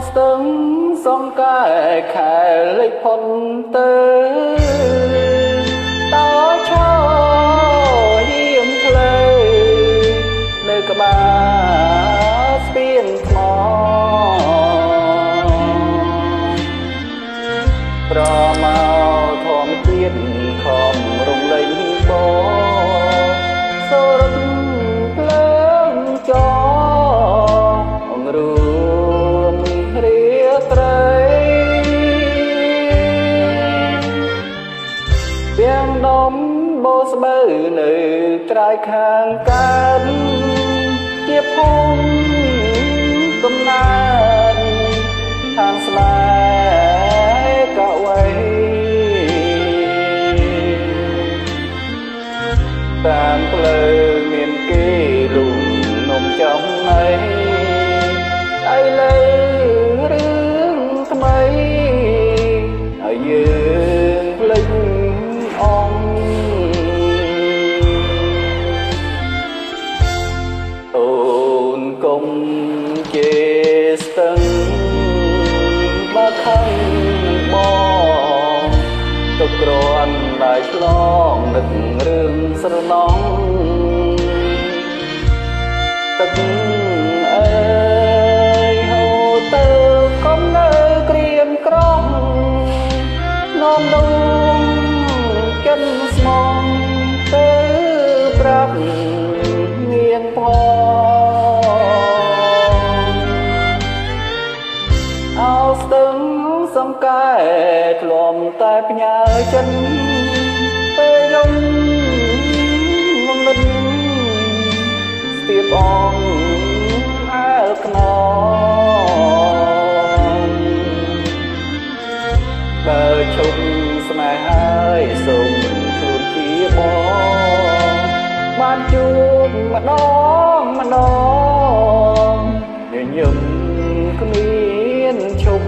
ស្ទឹងសងកាយខែលេចផុនទៅតើឈរយាមផ្លូវនៅក្បែរស្ពានថ្មប្រមកធម្មជាតិខំរំលែងបងសូរត់ភ្លើងចអងរួមរាត្រីទាំងដុំបោស្បូវនៅត្រៃខាងកើតជាភូមិកំណើតខាងស្នេហ៍កវៃតាមផ្លូវមានគេលុំនំចំណៃឥឡូវរឿងថ្មីហើយយើងភ្លេចអូនកុំជេរស្ទឹងបើខឹងបងទុកគ្រាន់តែឆ្លងនឹករឿងស្រណងទឹកអើយហូរទៅកុំនៅក្រៀមក្រំនាំដងចិនស្មងទៅប្រាប់ងៀងផងអោស្ទឹងសំកែធ្លំតែផ្ញើចិត្តពេលយំងងឹតស្ទាបអងអើខ្នងបើឈប់ស្នេហ៍ហើយសូមខ្លួនជាបងបានជួបម្ដងញញឹមគ្មានឈប់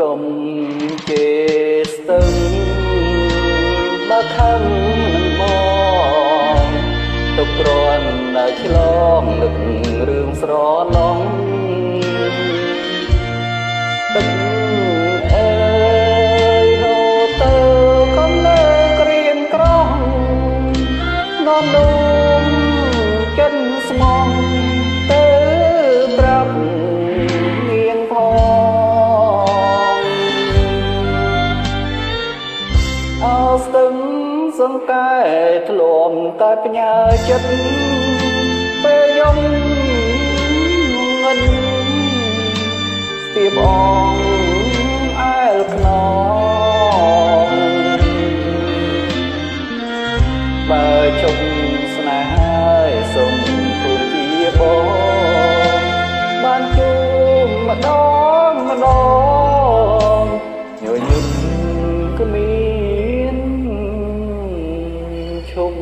កុំជេរស្ទឹងបើខឹងនឹងបងទុកគ្រាន់តែឆ្លងនឹករឿងស្រណងទឹកអើយហូរទៅកុំនៅក្រៀមក្រំនាំដងចិនស្មងទៅប្រាប់ងៀងផងអោស្ទឹងសង្កែធ្លំតែផ្ញើចិត្តពេលយំងឹតស្ទាបអងអើខ្នងបើជុំស្នេហ៍ហើយសូមធ្វើជាបងបានជួបម្ដងញញឹមគ្មានឈប់